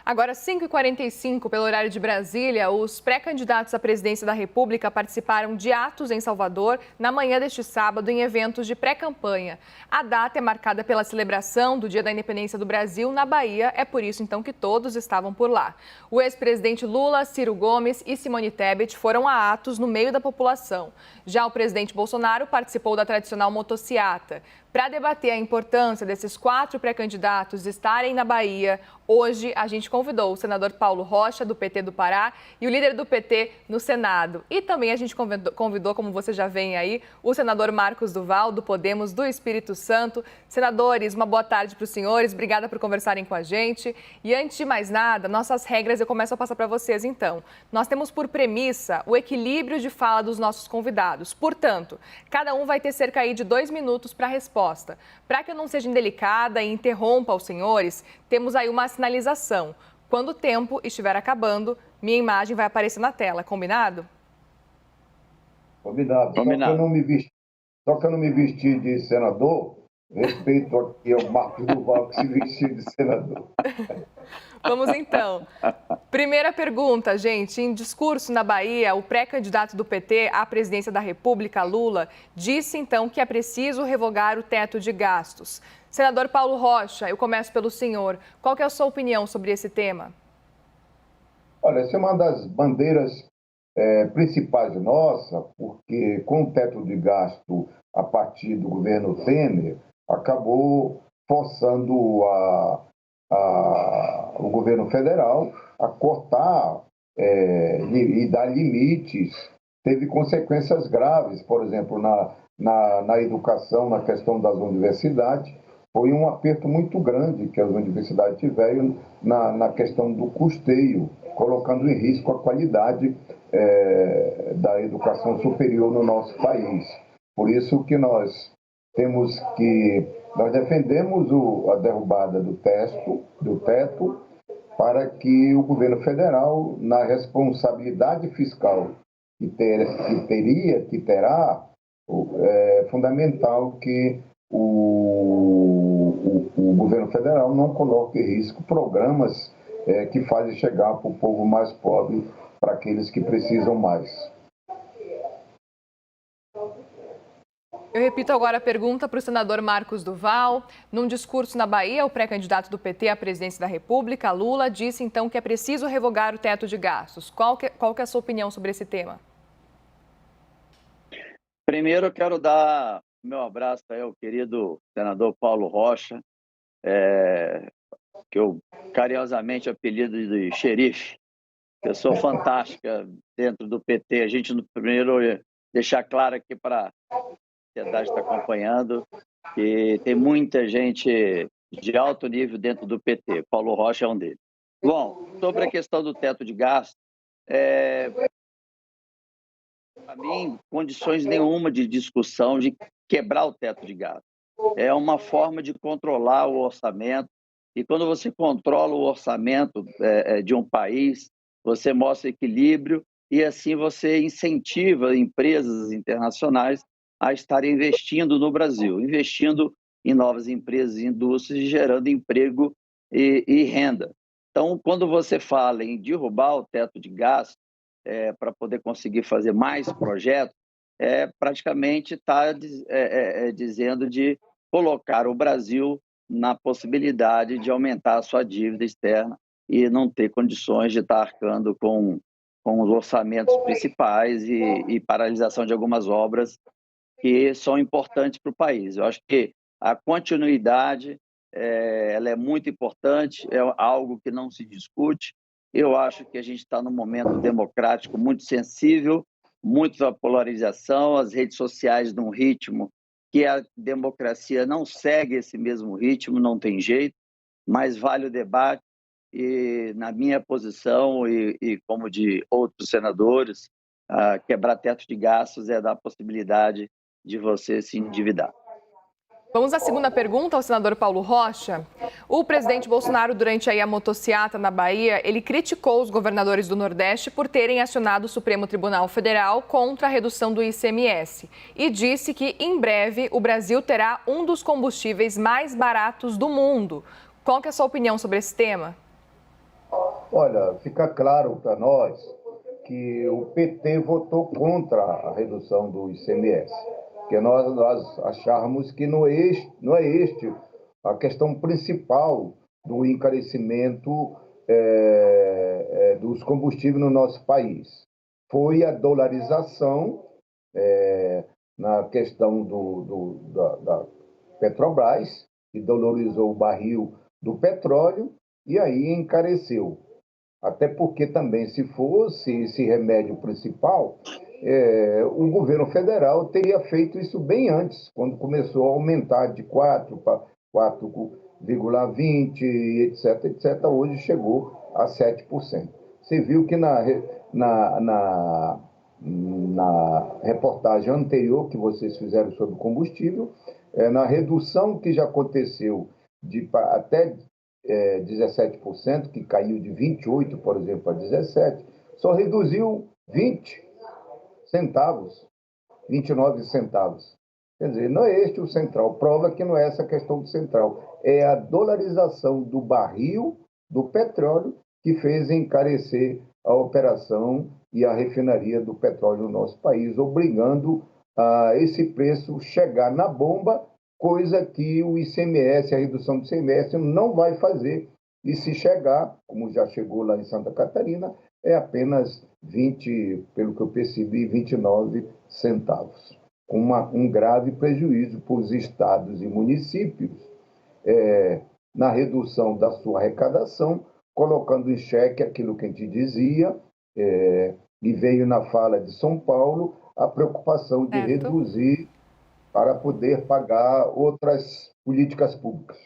Agora, 5h45, pelo horário de Brasília, os pré-candidatos à presidência da República participaram de atos em Salvador na manhã deste sábado em eventos de pré-campanha. A data é marcada pela celebração do Dia da Independência do Brasil na Bahia, é por isso então que todos estavam por lá. O ex-presidente Lula, Ciro Gomes e Simone Tebet foram a atos no meio da população. Já o presidente Bolsonaro participou da tradicional motociata. Para debater a importância desses 4 pré-candidatos estarem na Bahia, hoje a gente convidou o senador Paulo Rocha, do PT do Pará, e o líder do PT no Senado. E também a gente convidou, como você já vem aí, o senador Marcos Duval, do Podemos do Espírito Santo. Senadores, uma boa tarde para os senhores, obrigada por conversarem com a gente. E antes de mais nada, nossas regras eu começo a passar para vocês então. Nós temos por premissa o equilíbrio de fala dos nossos convidados. Portanto, cada um vai ter cerca aí de 2 minutos para a resposta. Para que eu não seja indelicada e interrompa os senhores, temos aí uma sinalização. Quando o tempo estiver acabando, minha imagem vai aparecer na tela, combinado? Combinado. Só que eu não me vesti de senador, respeito aqui ao Marcos Duval que se vestiu de senador. Vamos então. Primeira pergunta, gente. Em discurso na Bahia, o pré-candidato do PT à presidência da República, Lula, disse então que é preciso revogar o teto de gastos. Senador Paulo Rocha, eu começo pelo senhor. Qual que é a sua opinião sobre esse tema? Olha, essa é uma das bandeiras principais nossa, porque com o teto de gasto a partir do governo Temer, acabou forçando o governo federal a cortar e dar limites. Teve consequências graves, por exemplo, na educação, na questão das universidades. Foi um aperto muito grande que as universidades tiveram na questão do custeio, colocando em risco a qualidade da educação superior no nosso país. Por isso que nós defendemos a derrubada do teto, para que o governo federal, na responsabilidade fiscal que terá, é fundamental que o governo federal não coloque em risco programas que fazem chegar para o povo mais pobre, para aqueles que precisam mais. Eu repito agora a pergunta para o senador Marcos Duval. Num discurso na Bahia, o pré-candidato do PT à presidência da República, Lula, disse então que é preciso revogar o teto de gastos. Qual que é a sua opinião sobre esse tema? Primeiro, eu quero dar meu abraço ao querido senador Paulo Rocha, que eu carinhosamente apelido de xerife. Pessoa fantástica dentro do PT. A gente, primeiro, deixar claro aqui para a sociedade está acompanhando que tem muita gente de alto nível dentro do PT. Paulo Rocha é um deles. Bom, sobre a questão do teto de gasto, para mim, condições nenhuma de discussão de quebrar o teto de gasto. É uma forma de controlar o orçamento, e quando você controla o orçamento de um país, você mostra equilíbrio e assim você incentiva empresas internacionais a estarem investindo no Brasil, investindo em novas empresas e indústrias e gerando emprego e renda. Então, quando você fala em derrubar o teto de gasto para poder conseguir fazer mais projetos, praticamente está dizendo de colocar o Brasil na possibilidade de aumentar a sua dívida externa e não ter condições de estar arcando com os orçamentos principais e paralisação de algumas obras que são importantes para o país. Eu acho que a continuidade ela é muito importante, é algo que não se discute. Eu acho que a gente está num momento democrático muito sensível, muita polarização, as redes sociais num ritmo que a democracia não segue esse mesmo ritmo, não tem jeito, mas vale o debate. E na minha posição e como de outros senadores, quebrar teto de gastos é dar a possibilidade de você se endividar. Vamos à segunda pergunta ao senador Paulo Rocha. O presidente Bolsonaro, durante a motociata na Bahia, ele criticou os governadores do Nordeste por terem acionado o Supremo Tribunal Federal contra a redução do ICMS e disse que, em breve, o Brasil terá um dos combustíveis mais baratos do mundo. Qual que é a sua opinião sobre esse tema? Olha, fica claro para nós que o PT votou contra a redução do ICMS, porque nós acharmos que não é este a questão principal do encarecimento dos combustíveis no nosso país. Foi a dolarização na questão da Petrobras, que dolarizou o barril do petróleo e aí encareceu. Até porque também, se fosse esse remédio principal, o governo federal teria feito isso bem antes, quando começou a aumentar de 4 para 4,20, etc, etc. Hoje chegou a 7%. Você viu que na reportagem anterior que vocês fizeram sobre combustível, na redução que já aconteceu até 17%, que caiu de 28%, por exemplo, para 17%, só reduziu 20 centavos, 29 centavos. Quer dizer, não é este o central. Prova que não é essa questão do central. É a dolarização do barril do petróleo que fez encarecer a operação e a refinaria do petróleo no nosso país, obrigando a esse preço chegar na bomba, coisa que o ICMS, a redução do ICMS, não vai fazer. E se chegar, como já chegou lá em Santa Catarina, é apenas 20, pelo que eu percebi, 29 centavos. Um grave prejuízo para os estados e municípios na redução da sua arrecadação, colocando em xeque aquilo que a gente dizia, e veio na fala de São Paulo a preocupação de Certo. reduzir para poder pagar outras políticas públicas.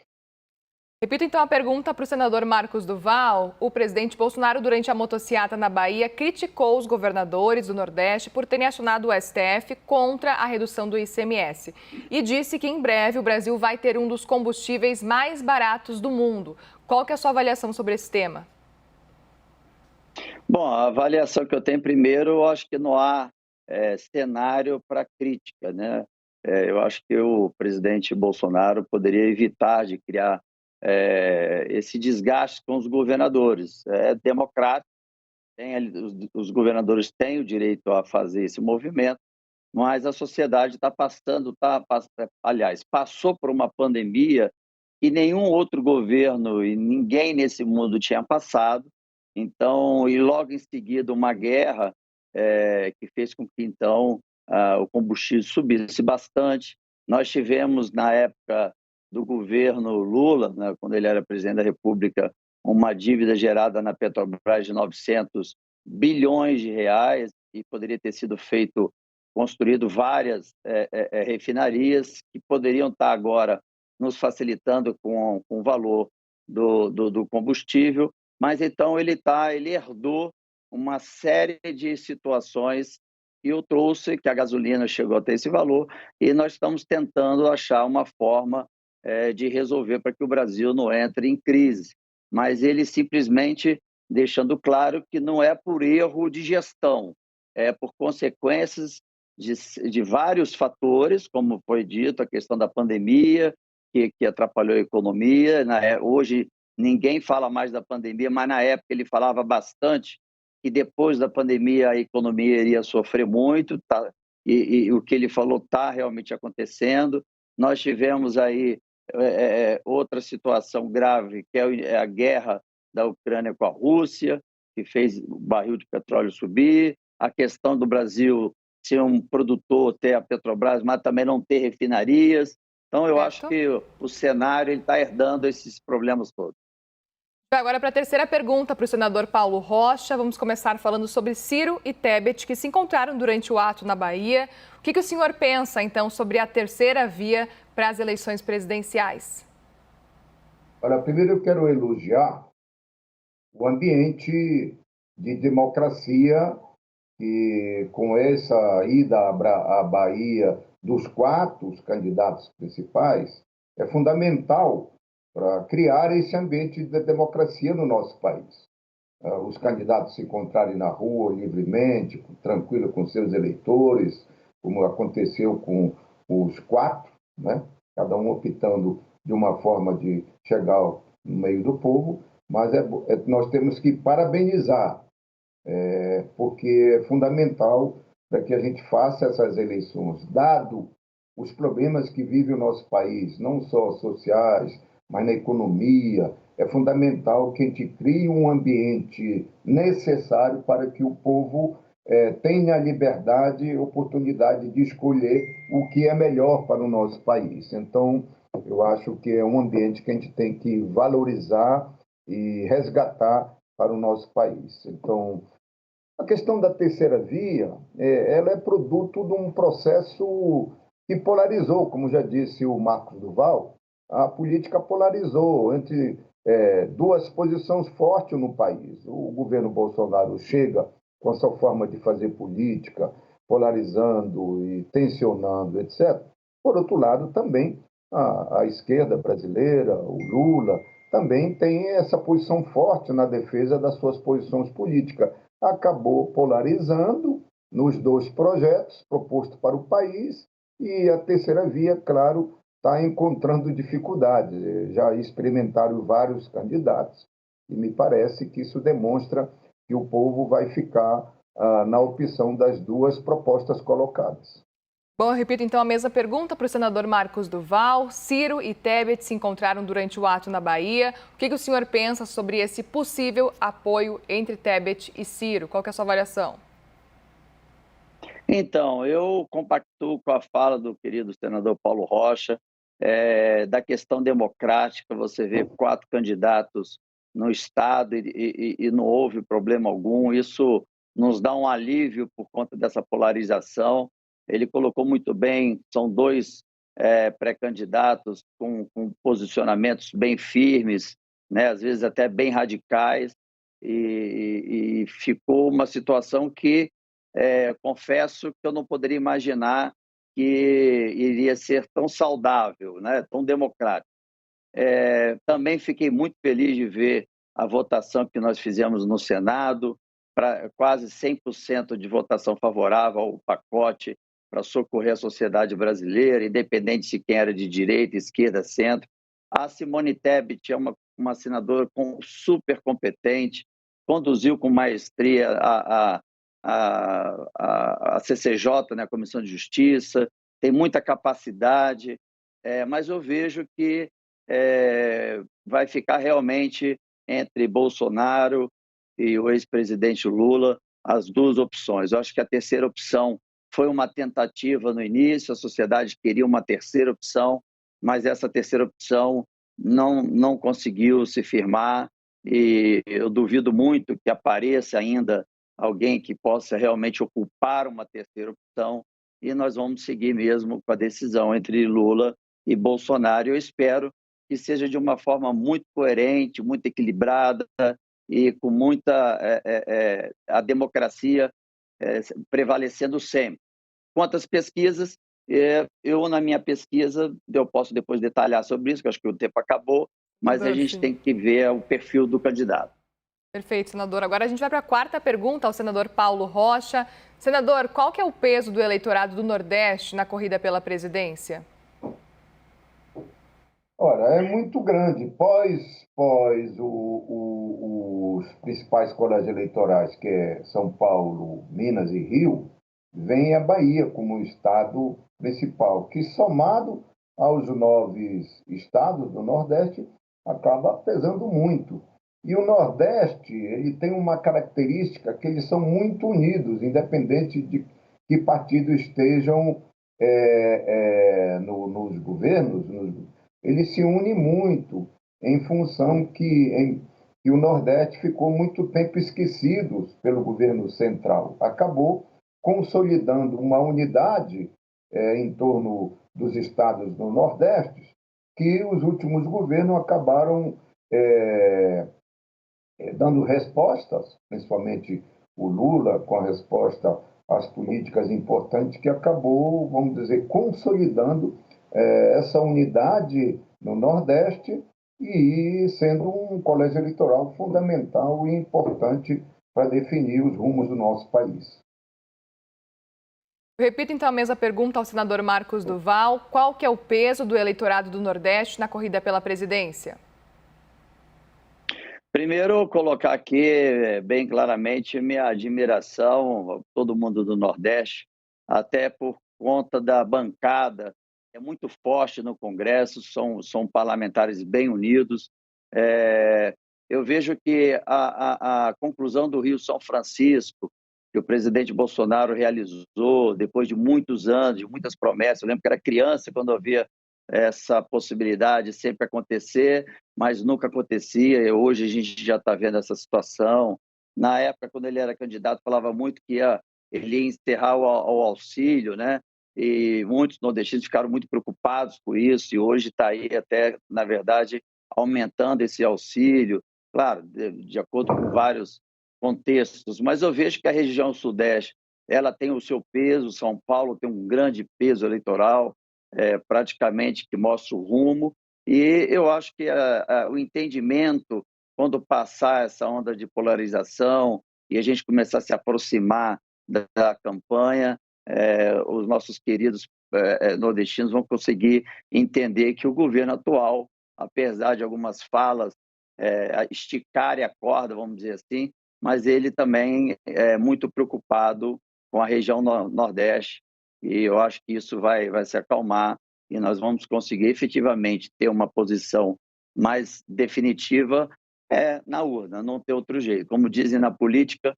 Repito então a pergunta para o senador Marcos Duval. O presidente Bolsonaro, durante a motociata na Bahia, criticou os governadores do Nordeste por terem acionado o STF contra a redução do ICMS e disse que em breve o Brasil vai ter um dos combustíveis mais baratos do mundo. Qual que é a sua avaliação sobre esse tema? Bom, a avaliação que eu tenho primeiro, eu acho que não há cenário para crítica, né? Eu acho que o presidente Bolsonaro poderia evitar de criar esse desgaste com os governadores. É democrático, os governadores têm o direito a fazer esse movimento, mas a sociedade está passando, aliás, passou por uma pandemia que nenhum outro governo e ninguém nesse mundo tinha passado. Então, e logo em seguida uma guerra que fez com que então o combustível subisse bastante. Nós tivemos na época do governo Lula, né, quando ele era presidente da República, uma dívida gerada na Petrobras de 900 bilhões de reais e poderia ter sido construído várias refinarias que poderiam estar agora nos facilitando com o valor do combustível, mas então ele herdou uma série de situações que o trouxe, que a gasolina chegou a ter esse valor, e nós estamos tentando achar uma forma de resolver para que o Brasil não entre em crise. Mas ele simplesmente deixando claro que não é por erro de gestão, é por consequências de vários fatores, como foi dito, a questão da pandemia, que atrapalhou a economia. Hoje ninguém fala mais da pandemia, mas na época ele falava bastante que depois da pandemia a economia iria sofrer muito, tá? E o que ele falou está realmente acontecendo. Nós tivemos aí outra situação grave, que é a guerra da Ucrânia com a Rússia, que fez o barril de petróleo subir, a questão do Brasil ser um produtor, ter a Petrobras, mas também não ter refinarias. Então, eu acho que o cenário está herdando esses problemas todos. Agora, para a terceira pergunta para o senador Paulo Rocha, vamos começar falando sobre Ciro e Tebet, que se encontraram durante o ato na Bahia. O que o senhor pensa, então, sobre a terceira via para as eleições presidenciais? Olha, primeiro eu quero elogiar o ambiente de democracia que, com essa ida à Bahia dos 4 candidatos principais, é fundamental para criar esse ambiente de democracia no nosso país. Os candidatos se encontrarem na rua livremente, tranquilo com seus eleitores, como aconteceu com os 4, né? Cada um optando de uma forma de chegar no meio do povo. mas nós temos que parabenizar, porque é fundamental para que a gente faça essas eleições, dado os problemas que vive o nosso país, não só sociais, mas na economia. É fundamental que a gente crie um ambiente necessário para que o povo tenha a liberdade e oportunidade de escolher o que é melhor para o nosso país. Então, eu acho que é um ambiente que a gente tem que valorizar e resgatar para o nosso país. Então, a questão da terceira via, ela é produto de um processo que polarizou, como já disse o Marcos Duval, a política polarizou entre duas posições fortes no país. O governo Bolsonaro chega com a sua forma de fazer política, polarizando e tensionando, etc. Por outro lado, também a esquerda brasileira, o Lula, também tem essa posição forte na defesa das suas posições políticas. Acabou polarizando nos dois projetos propostos para o país e a terceira via, claro, está encontrando dificuldades. Já experimentaram vários candidatos e me parece que isso demonstra que o povo vai ficar na opção das duas propostas colocadas. Bom, eu repito então a mesma pergunta para o senador Marcos Duval. Ciro e Tebet se encontraram durante o ato na Bahia. O que o senhor pensa sobre esse possível apoio entre Tebet e Ciro? Qual que é a sua avaliação? Então, eu compactuo com a fala do querido senador Paulo Rocha, da questão democrática. Você vê 4 candidatos no Estado e não houve problema algum. Isso nos dá um alívio por conta dessa polarização. Ele colocou muito bem, são 2 pré-candidatos com posicionamentos bem firmes, né? Às vezes até bem radicais, e ficou uma situação que confesso que eu não poderia imaginar que iria ser tão saudável, né? Tão democrático. Também fiquei muito feliz de ver a votação que nós fizemos no Senado, para quase 100% de votação favorável ao pacote para socorrer a sociedade brasileira, independente de quem era de direita, esquerda, centro. A Simone Tebet é uma senadora super competente, conduziu com maestria a CCJ, né, a Comissão de Justiça, tem muita capacidade, mas eu vejo que vai ficar realmente entre Bolsonaro e o ex-presidente Lula as 2 opções. Eu acho que a terceira opção foi uma tentativa no início, a sociedade queria uma terceira opção, mas essa terceira opção não conseguiu se firmar, e eu duvido muito que apareça ainda alguém que possa realmente ocupar uma terceira opção, e nós vamos seguir mesmo com a decisão entre Lula e Bolsonaro. Eu espero que seja de uma forma muito coerente, muito equilibrada e com muita a democracia prevalecendo sempre. Quanto às pesquisas, eu na minha pesquisa, eu posso depois detalhar sobre isso, que eu acho que o tempo acabou, mas a gente tem que ver o perfil do candidato. Perfeito, senador. Agora a gente vai para a quarta pergunta ao senador Paulo Rocha. Senador, qual que é o peso do eleitorado do Nordeste na corrida pela presidência? Ora, é muito grande. Pós os principais colégios eleitorais, que é São Paulo, Minas e Rio, vem a Bahia como estado principal, que somado aos 9 estados do Nordeste, acaba pesando muito. E o Nordeste, ele tem uma característica que eles são muito unidos, independente de que partido estejam nos governos, eles se unem muito em função que o Nordeste ficou muito tempo esquecido pelo governo central. Acabou consolidando uma unidade em torno dos estados do Nordeste, que os últimos governos acabaram dando respostas, principalmente o Lula, com a resposta às políticas importantes, que acabou, vamos dizer, consolidando essa unidade no Nordeste e sendo um colégio eleitoral fundamental e importante para definir os rumos do nosso país. Repito então a mesma pergunta ao senador Marcos Duval. Qual que é o peso do eleitorado do Nordeste na corrida pela presidência? Primeiro, colocar aqui bem claramente minha admiração a todo mundo do Nordeste, até por conta da bancada, é muito forte no Congresso, são parlamentares bem unidos. É, eu vejo que a conclusão do Rio São Francisco, que o presidente Bolsonaro realizou depois de muitos anos, de muitas promessas, eu lembro que era criança quando eu via essa possibilidade sempre acontecer, mas nunca acontecia. E hoje a gente já está vendo essa situação. Na época, quando ele era candidato, falava muito que ele ia encerrar o auxílio, né? E muitos nordestinos ficaram muito preocupados com isso, e hoje está aí até, na verdade, aumentando esse auxílio, claro, de acordo com vários contextos, mas eu vejo que a região sudeste ela tem o seu peso, São Paulo tem um grande peso eleitoral, praticamente que mostra o rumo, e eu acho que o entendimento, quando passar essa onda de polarização e a gente começar a se aproximar da campanha, os nossos queridos nordestinos vão conseguir entender que o governo atual, apesar de algumas falas esticarem a corda, vamos dizer assim, mas ele também é muito preocupado com a região Nordeste, e eu acho que isso vai se acalmar e nós vamos conseguir efetivamente ter uma posição mais definitiva na urna, não ter outro jeito. Como dizem na política,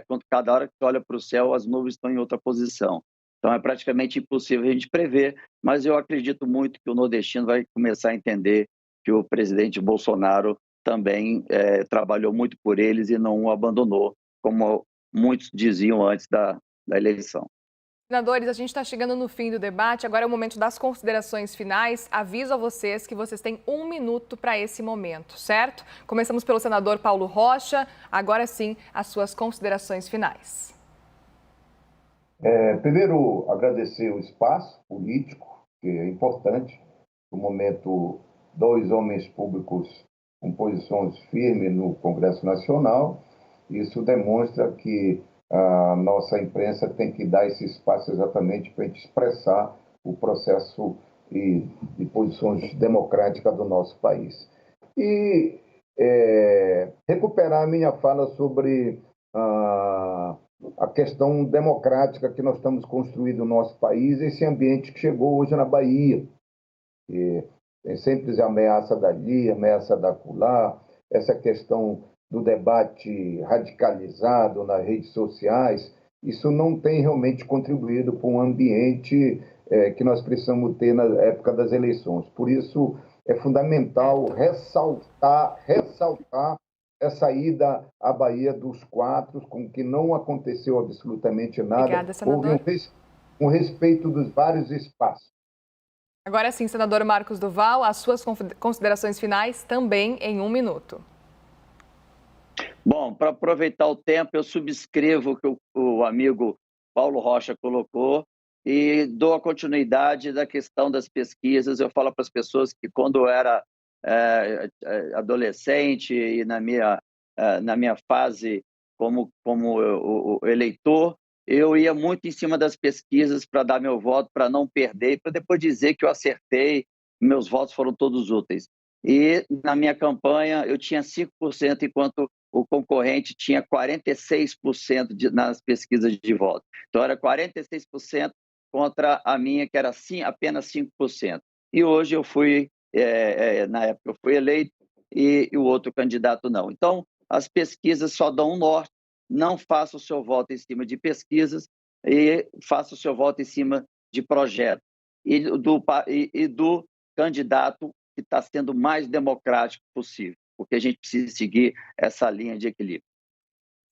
quando cada hora que você olha para o céu, as nuvens estão em outra posição. Então é praticamente impossível a gente prever, mas eu acredito muito que o nordestino vai começar a entender que o presidente Bolsonaro também trabalhou muito por eles e não o abandonou, como muitos diziam antes da eleição. Senadores, a gente está chegando no fim do debate, agora é o momento das considerações finais. Aviso a vocês que vocês têm 1 minuto para esse momento, certo? Começamos pelo senador Paulo Rocha, agora sim, as suas considerações finais. Primeiro, agradecer o espaço político, que é importante. No momento, 2 homens públicos com posições firmes no Congresso Nacional. Isso demonstra que a nossa imprensa tem que dar esse espaço exatamente para a gente expressar o processo de posições democráticas do nosso país. E recuperar a minha fala sobre a questão democrática que nós estamos construindo no nosso país, esse ambiente que chegou hoje na Bahia. Tem sempre a ameaça dali, ameaça da acolá, essa questão do debate radicalizado nas redes sociais, isso não tem realmente contribuído para um ambiente que nós precisamos ter na época das eleições. Por isso, é fundamental ressaltar essa ida à Bahia dos Quatro, com que não aconteceu absolutamente nada. Obrigada, senador. Houve um respeito dos vários espaços. Agora sim, senador Marcos Duval, as suas considerações finais também em 1 minuto. Bom, para aproveitar o tempo, eu subscrevo o que o amigo Paulo Rocha colocou e dou a continuidade da questão das pesquisas. Eu falo para as pessoas que quando eu era adolescente e na minha fase como eleitor, eu ia muito em cima das pesquisas para dar meu voto, para não perder, e para depois dizer que eu acertei, meus votos foram todos úteis. E na minha campanha eu tinha 5%, enquanto o concorrente tinha 46% nas pesquisas de voto. Então era 46% contra a minha, que era apenas 5%. E hoje eu fui, na época eu fui eleito e o outro candidato não. Então as pesquisas só dão um norte. Não faça o seu voto em cima de pesquisas e faça o seu voto em cima de projeto e do candidato que está sendo mais democrático possível, porque a gente precisa seguir essa linha de equilíbrio.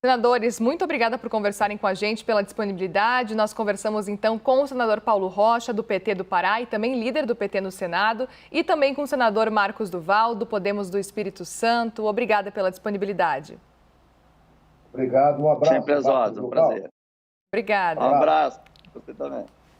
Senadores, muito obrigada por conversarem com a gente, pela disponibilidade. Nós conversamos então com o senador Paulo Rocha, do PT do Pará e também líder do PT no Senado, e também com o senador Marcos Duval, do Podemos do Espírito Santo. Obrigada pela disponibilidade. Obrigado, um abraço. Sempre às ordens, um prazer. Obrigada. Um abraço, você também.